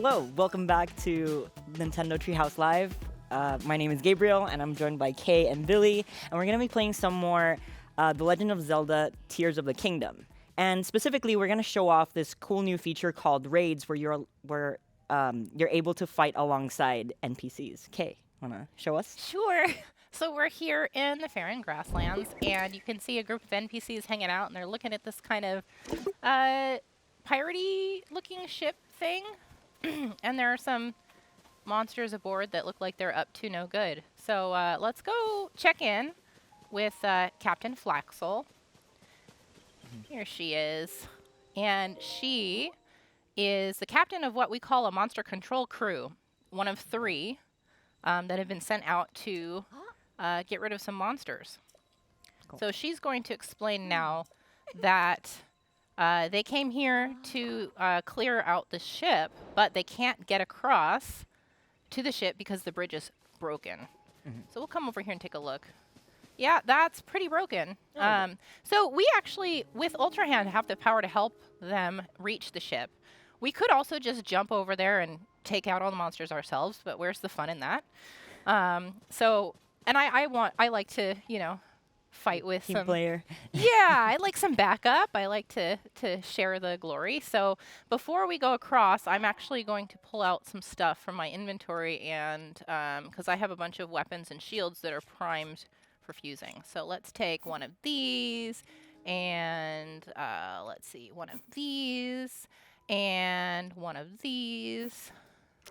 Hello, welcome back to Nintendo Treehouse Live. My name is Gabriel, and I'm joined by Kay and Billy, and we're going to be playing some more The Legend of Zelda Tears of the Kingdom. And specifically, we're going to show off this cool new feature called Raids, where you're able to fight alongside NPCs. Kay, want to show us? Sure. So we're here in the Faron Grasslands, and you can see a group of NPCs hanging out, and they're looking at this kind of piratey-looking ship thing. And there are some monsters aboard that look like they're up to no good. So let's go check in with Captain Flaxel. Here she is. And she is the captain of what we call a monster control crew, one of 3 that have been sent out to get rid of some monsters. Cool. So she's going to explain now that they came here to clear out the ship, but they can't get across to the ship because the bridge is broken. So we'll come over here and take a look. Yeah, that's pretty broken. So we actually, with Ultra Hand, have the power to help them reach the ship. We could also just jump over there and take out all the monsters ourselves, but where's the fun in that? And I like to, fight with Team some player. Yeah, I like some backup. I like to share the glory. So before we go across, I'm actually going to pull out some stuff from my inventory, and because I have a bunch of weapons and shields that are primed for fusing. So let's take one of these, and let's see, one of these, and one of these.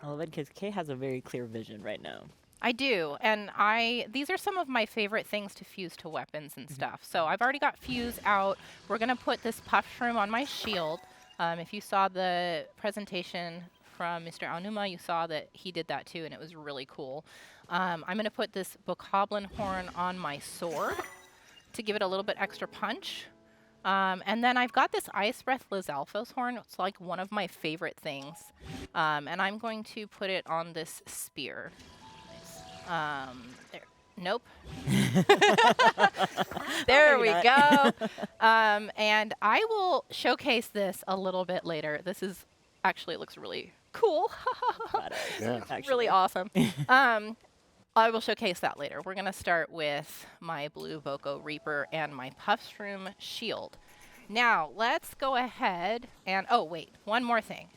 I love it because Kay has a very clear vision right now. I do, and these are some of my favorite things to fuse to weapons and stuff. So I've already got fuse out. We're going to put this puff shroom on my shield. If you saw the presentation from Mr. Aonuma, you saw that he did that too, and it was really cool. I'm going to put this bokoblin horn on my sword to give it a little bit extra punch. And then I've got this Ice Breath Lizalfos horn. It's like one of my favorite things. And I'm going to put it on this spear. There. Nope. There we go. And I will showcase this a little bit later. This is actually, it looks really cool. Yeah. Really awesome. I will showcase that later. We're going to start with my Blue Voco Reaper and my Puffshroom Shield. Now, let's go ahead and, oh, wait, one more thing.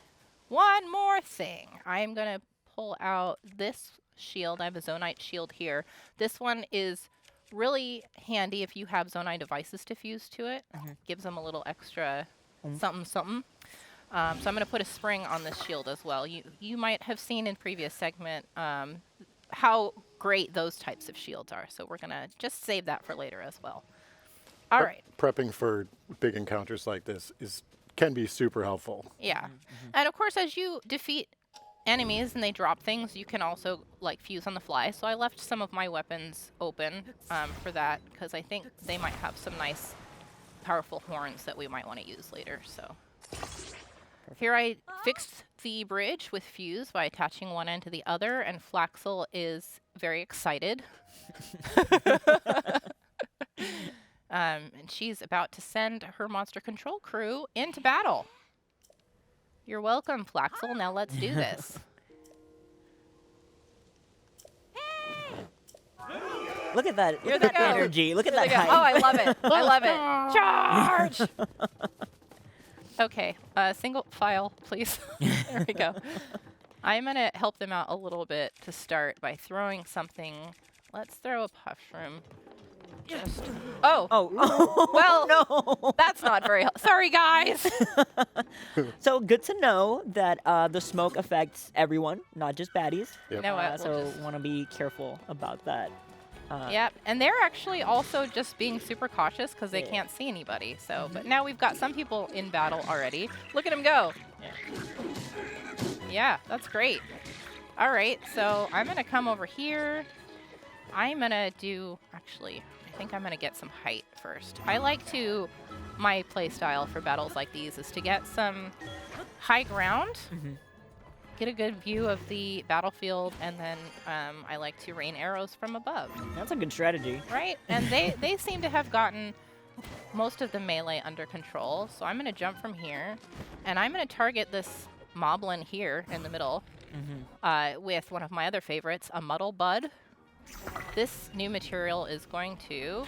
I'm going to pull out this shield. I have a Zonite shield here. This one is really handy if you have Zonite devices to fuse to it. Gives them a little extra something. So I'm going to put a spring on this shield as well. You might have seen in previous segment how great those types of shields are. So we're going to just save that for later as well. All right. Prepping for big encounters like this can be super helpful. Yeah. And of course, as you defeat enemies and they drop things, you can also fuse on the fly. So I left some of my weapons open for that because I think they might have some nice powerful horns that we might want to use later. So here I fixed the bridge with fuse by attaching one end to the other, and Flaxel is very excited. And she's about to send her monster control crew into battle. You're welcome, Flaxel. Now let's do this. Look at that. Here Look they at that go. energy. Look at Here that they go. height. Oh, I love it. I love it. Charge! Okay, single file, please. There we go. I'm going to help them out a little bit to start by throwing something. Let's throw a Puffshroom. Oh. Well, no. that's not very sorry, guys. So good to know that the smoke affects everyone, not just baddies. Yep. You know what? So want to be careful about that. Yep, and they're actually also just being super cautious because they can't see anybody. So, but now we've got some people in battle already. Look at them go. Yeah, that's great. All right, so I'm going to come over here. I'm going to do, actually, I think I'm going to get some height first. I like to, my play style for battles like these is to get some high ground. Get a good view of the battlefield, and then I like to rain arrows from above. That's a good strategy. Right? And they seem to have gotten most of the melee under control. So I'm going to jump from here, and I'm going to target this moblin here in the middle with one of my other favorites, a muddle bud. This new material is going to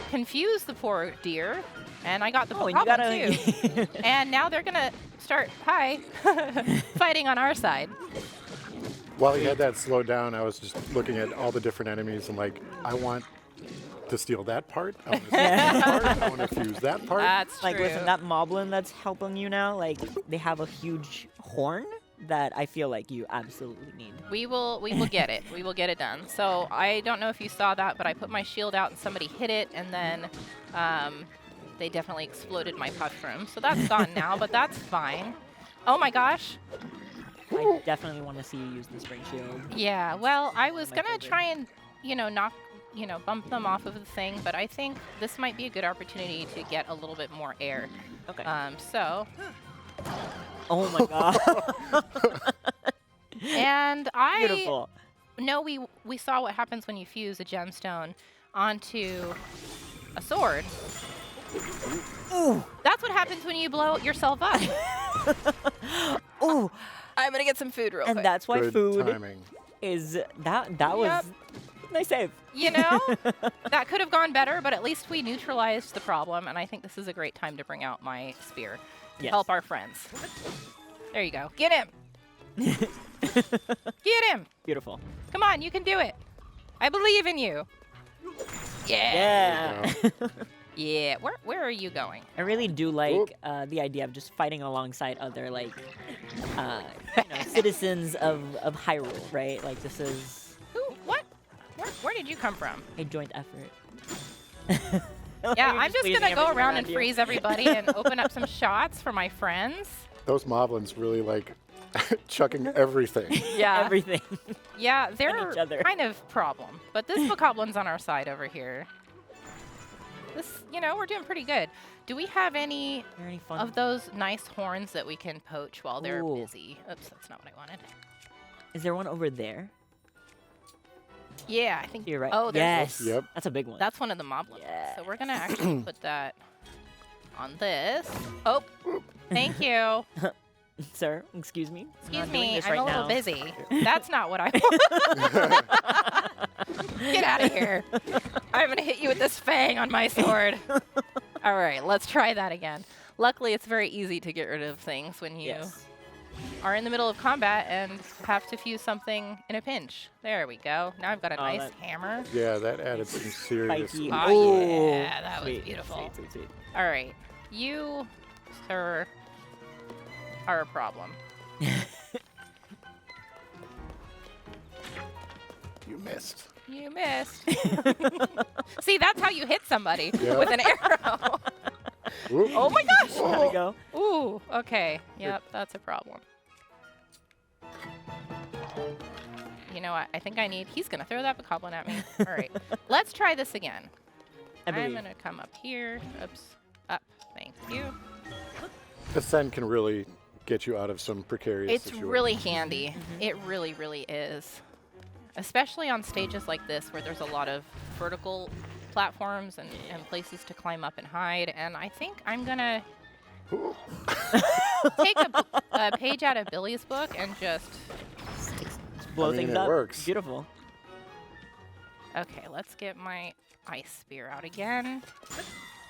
confuse the poor deer, and I got the Oh, and you problem gotta. too. And now they're gonna start fighting on our side. While he had that slowed down, I was just looking at all the different enemies and like, I want to steal that part. I want to steal that part. I want to fuse that part. That's Like, true. listen, that moblin that's helping you now, like, they have a huge horn that I feel like you absolutely need. We will get it. We will get it done. So I don't know if you saw that, but I put my shield out and somebody hit it, and then they definitely exploded my mushroom. So that's gone now, but that's fine. Oh my gosh. I definitely want to see you use the spring shield. Yeah. Well, I was My gonna favorite. try and bump them off of the thing, but I think this might be a good opportunity to get a little bit more air. Okay. So Oh my god. and I Beautiful. know we saw what happens when you fuse a gemstone onto a sword. Ooh. That's what happens when you blow yourself up. Ooh. I'm gonna get some food real And quick. that's why Good food timing. is that was Yep. nice save. You know, that could have gone better, but at least we neutralized the problem, and I think this is a great time to bring out my spear to Yes. help our friends. There you go. Get him. Get him. Beautiful. Come on, you can do it. I believe in you. Yeah. Yeah. Yeah. Where are you going? I really do Oop. like the idea of just fighting alongside other citizens of Hyrule, right? Like this is Who? What? Where did you come from? a joint effort. Yeah, You're I'm just pleasing gonna go everyone around and you. freeze everybody and open up some shots for my friends. Those moblins really like chucking everything. Yeah. Everything. Yeah, they're each other. kind of problem. But this Bokoblin's on our side over here. This, we're doing pretty good. Do we have any Are there any fun? of those nice horns that we can poach while they're Ooh. busy? Oops, that's not what I wanted. Is there one over there? Yeah, I think You're right. Oh, there's yes. Yep. That's a big one. that's one of the moblins. Yeah. So we're gonna actually put that on this. Oh, thank you. Sir, excuse me. I'm Excuse not doing me, this I'm right a little now. busy. That's not what I want. Get out of here. I'm going to hit you with this fang on my sword. All right, let's try that again. Luckily, it's very easy to get rid of things when you Yes. are in the middle of combat and have to fuse something in a pinch. There we go. Now I've got a Oh, nice that- hammer. Yeah, that added some serious. Spiky. Oh, Ooh. yeah, that was Sweet, beautiful. Sweet, sweet, sweet. All right, you, sir, are a problem. You missed. You missed. See, that's how you hit somebody Yeah. with an arrow. Oop. Oh my gosh. There we go. Ooh, okay. Yep, that's a problem. You know what? I think he's going to throw that Bokoblin at me. All right. Let's try this again. I I'm believe. going to come up here. Oops. Up. Thank you. Ascend can really get you out of some precarious It's situations. really handy. It really, really is. Especially on stages like this where there's a lot of vertical platforms and places to climb up and hide. And I think I'm going to Ooh. take a page out of Billy's book and just... Blow I mean, things it up. works. Beautiful. Okay, let's get my ice spear out again.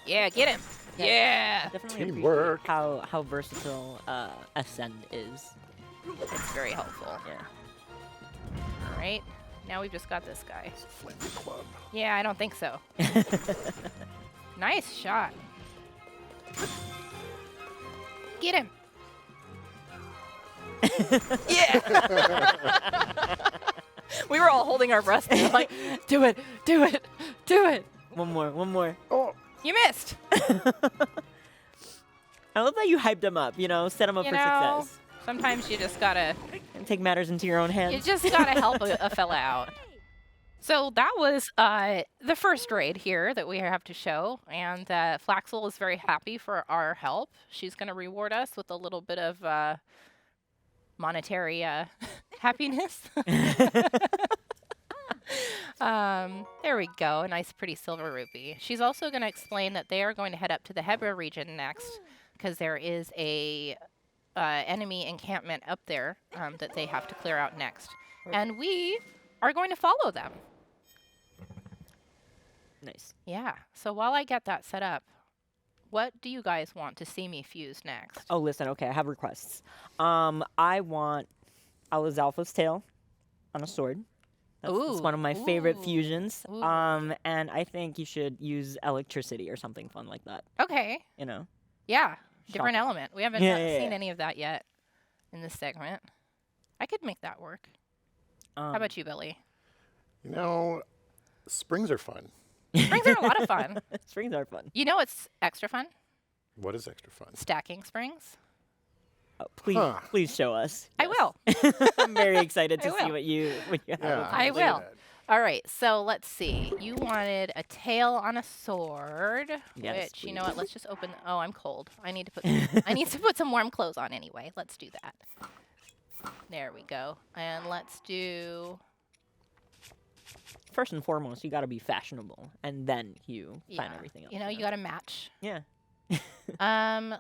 Yeah, get him. Yeah. Definitely Teamwork. appreciate how versatile Ascend is. It's very helpful. Yeah. All right. Now we've just got this guy. Flint club. Yeah, I don't think so. Nice shot. Get him. Yeah. We were all holding our breath and like, do it, do it, do it. One more. Oh, You missed. I love that you hyped him up, set him up You for know, success. sometimes you just gotta And take matters into your own hands. You just gotta help a fella out. So that was the first raid here that we have to show, and Flaxel is very happy for our help. She's gonna reward us with a little bit of monetary happiness. There we go, a nice pretty silver rupee. She's also gonna explain that they are going to head up to the Hebra region next, because there is a enemy encampment up there that they have to clear out next. And we are going to follow them. Nice. Yeah. So while I get that set up, what do you guys want to see me fuse next? Oh, listen. Okay, I have requests. I want Alazalfa's tail on a sword. That's one of my favorite Ooh. fusions. Ooh. And I think you should use electricity or something fun like that. Okay. You know. Yeah. Different Shocking. element. We haven't Yeah, seen yeah. any of that yet in this segment. I could make that work. How about you, Billy? You know, springs are fun. Springs are a lot of fun. Springs are fun. You know what's extra fun? What is extra fun? Stacking springs. Please, Huh. please show us. I will. I'm very excited I to see will. what you have. Yeah, I let's do will. that. All right, so let's see. You wanted a tail on a sword, Yes, which, you know what, let's just open. Oh, I'm cold. I need to put I need to put some warm clothes on anyway. Let's do that. There we go. And let's do First and foremost, you got to be fashionable, and then you find yeah, everything else. you know, you got to match. Yeah.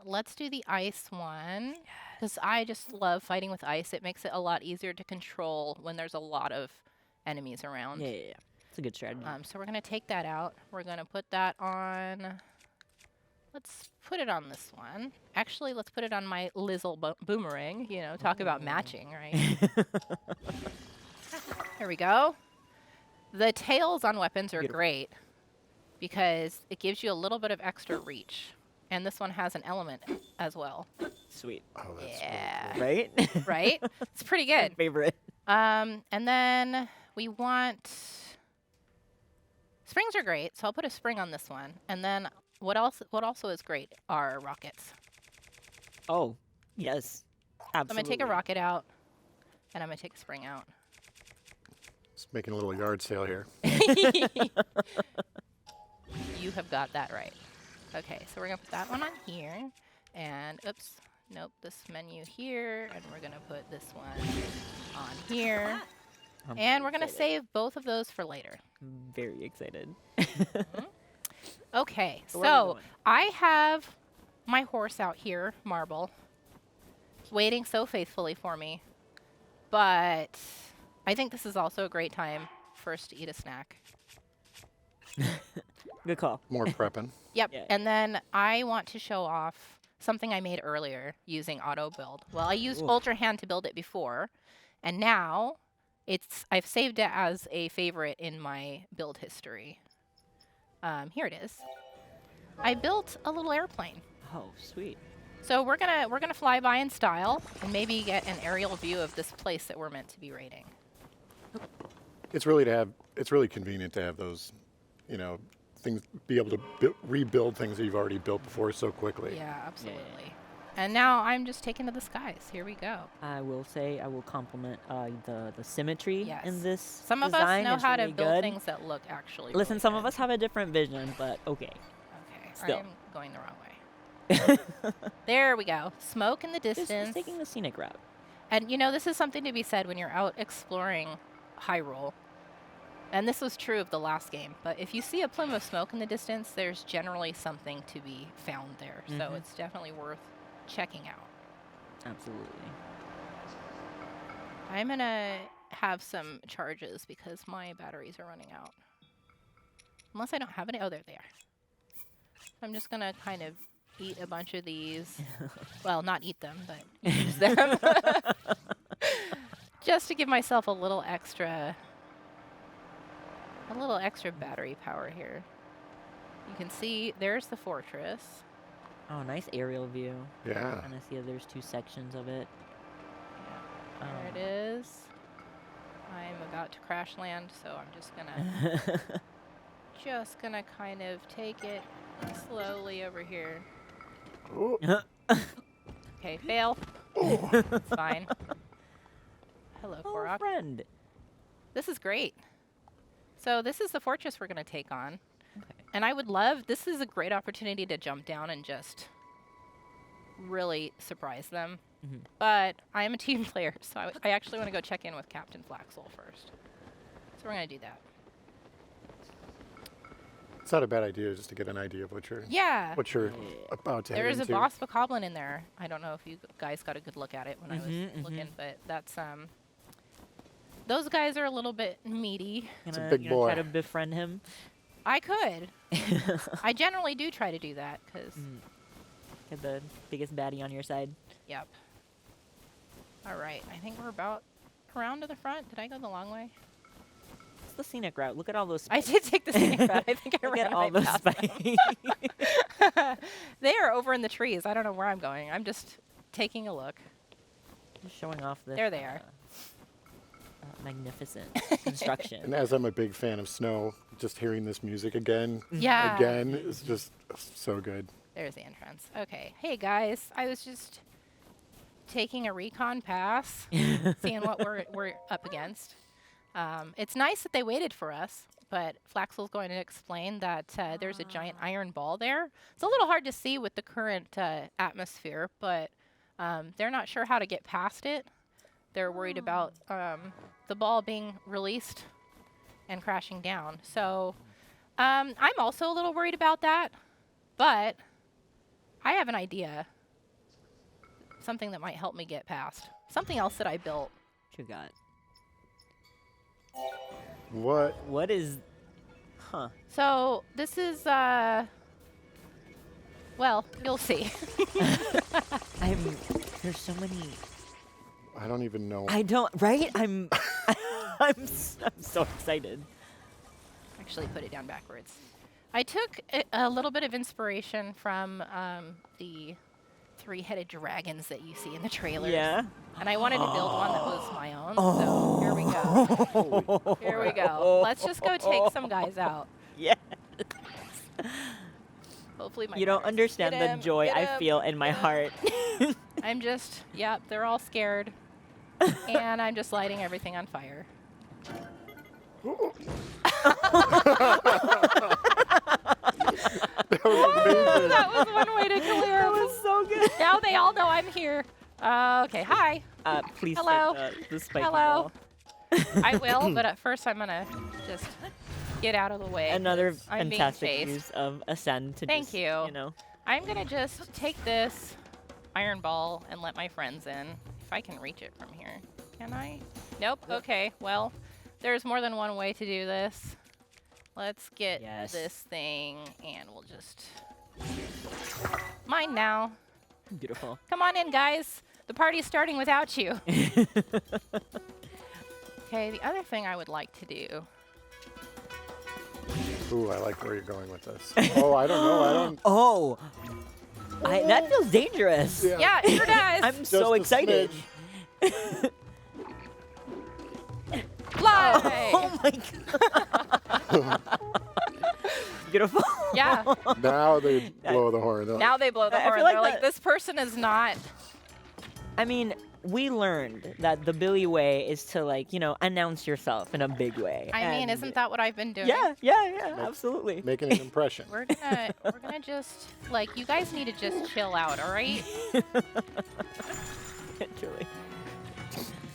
Let's do the ice one because I just love fighting with ice. It makes it a lot easier to control when there's a lot of enemies around. Yeah. It's a good strategy. So we're going to take that out. We're going to put that on. Let's put it on this one. Actually, let's put it on my Lizzle boomerang. You know, talk about matching, right? There we go. The tails on weapons are Beautiful. great because it gives you a little bit of extra reach. And this one has an element as well. Sweet. Oh, that's Yeah. Right? Right? It's pretty good. Favorite. And then we want springs are great, so I'll put a spring on this one. And then what else? What also is great are rockets. Oh, yes. So I'm Absolutely. gonna take a rocket out, and I'm gonna take a spring out. Just making a little yard sale here. You have got that right. Okay, so we're gonna put that one on here, and oops, nope, this menu here, and we're gonna put this one on here, I'm and so we're gonna excited. save both of those for later. I'm very excited. Okay, So where are we so going? I have my horse out here, Marble, waiting so faithfully for me, but I think this is also a great time first to eat a snack. Good call. More prepping. Yep. Yeah. And then I want to show off something I made earlier using auto build. Well, I used Oof. Ultra Hand to build it before, and now I've saved it as a favorite in my build history. Here it is. I built a little airplane. Oh, sweet. So we're gonna fly by in style and maybe get an aerial view of this place that we're meant to be raiding. It's really convenient to have those, you know, things, be able to rebuild things that you've already built before so quickly. Yeah, absolutely. And now I'm just taking to the skies. Here we go. I will say I will compliment the symmetry Yes. in this Some of us design. know It's how to really build good. things that look actually. Listen, really some good. of us have a different vision, but okay. Okay, still. I'm going the wrong way. There we go. Smoke in the Just distance. taking the scenic route. And you know, this is something to be said when you're out exploring Hyrule. And this was true of the last game. But if you see a plume of smoke in the distance, there's generally something to be found there. So Mhm. it's definitely worth checking out. Absolutely. I'm going to have some charges because my batteries are running out. Unless I don't have any. Oh, there they are. I'm just going to kind of eat a bunch of these. Well, not eat them, but use them. Just to give myself a little extra battery power here. You can see there's the fortress. Oh, nice aerial view. Yeah. And I see that there's two sections of it. Yeah, there Um, it is. I'm about to crash land, so I'm just gonna kind of take it slowly over here. Oh, Okay, fail. It's fine. Hello, Oh, Korok. friend. This is great. So this is the fortress we're gonna take on. Okay. And this is a great opportunity to jump down and just really surprise them. Mhm. But I am a team player, so I actually want to go check in with Captain Flaxel first. So we're going to do that. It's not a bad idea just to get an idea of what you're Yeah. about to head There is a into. boss bokoblin in there. I don't know if you guys got a good look at it when I was looking, but that's those guys are a little bit meaty. It's a big you boy. Try to befriend him. I could. I generally do try to do that because, Get the biggest baddie on your side. yep. All right, I think we're about around to the front. Did I go the long way? It's the scenic route. Look at all those. I did take the scenic route. I think I Look ran at all right those past them. spikes. They are over in the trees. I don't know where I'm going. I'm just taking a look. Just showing off this. There they are. Magnificent construction. And as I'm a big fan of snow, just hearing this music again Yeah. is just so good. There's the entrance. Okay. Hey guys, I was just taking a recon pass, seeing what we're up against. It's nice that they waited for us, but Flaxel's going to explain that there's a giant iron ball there. It's a little hard to see with the current atmosphere, but they're not sure how to get past it. They're worried about the ball being released and crashing down. So I'm also a little worried about that, but I have an idea. Something that might help me get past. Something else that I built. What you got? What? What is? Huh. So this is, well, you'll see. There's so many. I don't even know. I don't. Right? I'm so excited. Actually, put it down backwards. I took a little bit of inspiration from the three-headed dragons that you see in the trailers. Yeah. And I wanted to build one that was my own. So here we go. Here we go. Let's just go take some guys out. Yeah. Hopefully my You don't partners- understand Get the him, joy get I him, feel in my get him. heart. I'm just, yep, they're all scared. And I'm just lighting everything on fire. That was amazing. That was one way to clear. That was so good. Now they all know I'm here. Okay, hi. Please Hello. take the spiky Hello. ball. I will, but at first I'm gonna just get out of the way. Another 'cause I'm being fantastic chased. use of Ascend to Thank just, you. you know. I'm gonna just take this iron ball and let my friends in. If I can reach it from here. Can I? Nope. Okay, well, there's more than one way to do this. Let's get Yes. this thing and we'll just... Mine now. Beautiful. Come on in, guys. The party's starting without you. Okay, the other thing I would like to do... Ooh, I like where you're going with this. Oh, I don't know. I don't. Oh. That feels dangerous. Yeah, it sure does. I'm so a excited. smidge. Fly! Oh my god. Beautiful. Yeah. Now they blow the horn. They're like, Now they blow the I feel horn. like They're like, that- this person is not... I mean, we learned that the Billy way is to, like, you know, announce yourself in a big way. I mean, and- isn't that what I've been doing? Yeah, absolutely. making an impression. We're gonna just like you guys need to just chill out, all right? Truly.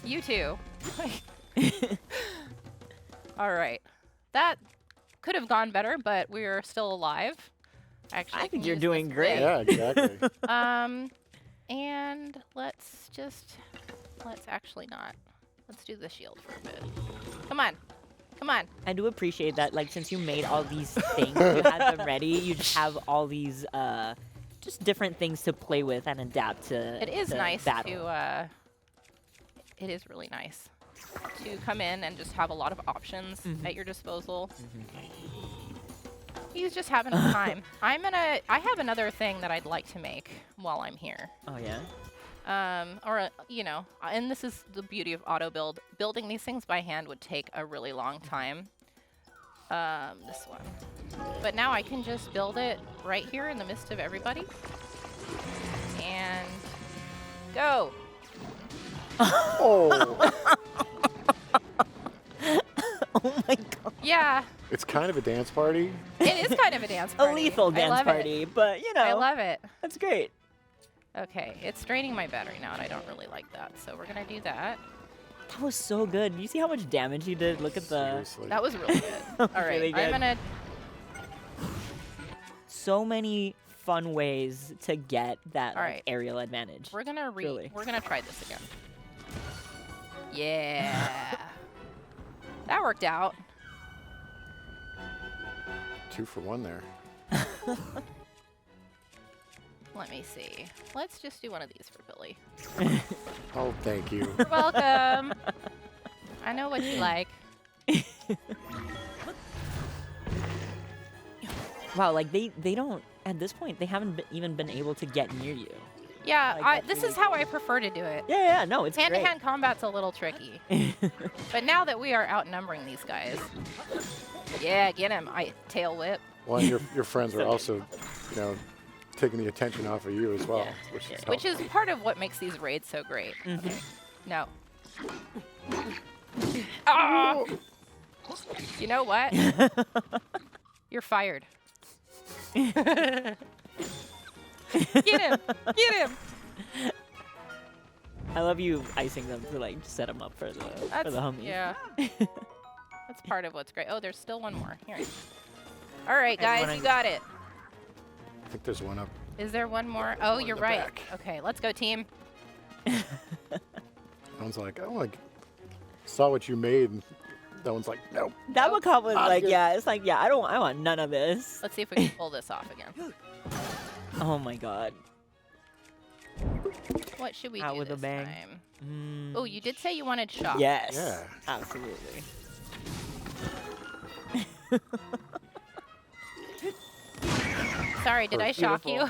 You too. All right. That could have gone better, but we're still alive. Actually, I think can you're use doing this great. bit. Yeah, exactly. And let's actually not. Let's do the shield for a bit. Come on. Come on. I do appreciate that, like, since you made all these things, you had them ready, you just have all these, just different things to play with and adapt to. It is to nice battle. to it is really nice to come in and just have a lot of options at your disposal. He's just having a time. I have another thing that I'd like to make while I'm here. Oh yeah. You know, and this is the beauty of auto build. Building these things by hand would take a really long time. This one. But now I can just build it right here in the midst of everybody. And go. Oh, Oh my god. Yeah, it's kind of a dance party. it is kind of a dance A party. lethal I dance love it. party, but you know, I love it. that's great. Okay, it's draining my battery now, and I don't really like that. So we're gonna do that. That was so good. You see how much damage you did? Look at the. Seriously. That was really good. All right, Really I'm good. gonna so many fun ways to get that All like, right. aerial advantage. We're gonna Really. we're gonna try this again. Yeah. That worked out. 2 for 1 there. Let me see. Let's just do one of these for Billy. Oh, thank you. You're welcome. I know what you like. Wow, like they don't at this point they haven't even been able to get near you. Yeah, Like, that's this really is how I prefer to do it. Yeah, no, it's great. Hand-to-hand combat's a little tricky. But now that we are outnumbering these guys. Yeah, get him. Tail whip. Well, and your friends are also, you know, taking the attention off of you as well, Yeah, which is Which helpful. is part of what makes these raids so great. Okay. No. Ah! You know what? You're fired. Get him! Get him! I love you icing them to like set them up for the homies. Yeah. That's part of what's great. Oh, there's still one more. Here. All right, guys, wanna- you got it. I think there's one up. Is there one more? Oh, in you're the right. back. Okay, let's go, team. That one's like, oh, like, saw what you made. And that one's like, nope. That Nope. macabre was Not like, good. yeah, it's like, yeah, I want none of this. Let's see if we can pull this off again. Oh my god. What should we Out do with a this bang. time? Mm, Oh, you did say you wanted shock. yes. Yeah. Absolutely. Sorry, did I shock you?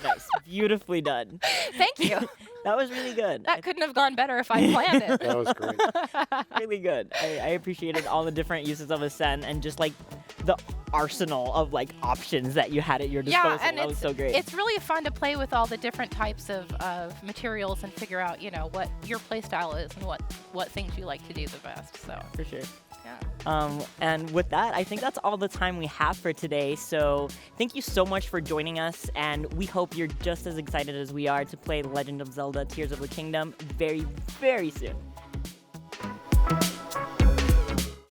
Nice. Beautifully done. Thank you. That was really good. That couldn't have gone better if I planned it. That was great. Really good. I appreciated all the different uses of Ascend and just like the arsenal of like options that you had at your disposal. Yeah, and that was so great. it's really fun to play with all the different types of materials and figure out, you know, what your play style is and what things you like to do the best. So, for sure. yeah. And with that, I think that's all the time we have for today. So thank you so much for joining us, and we hope you're just as excited as we are to play Legend of Zelda: Tears of the Kingdom very, very soon.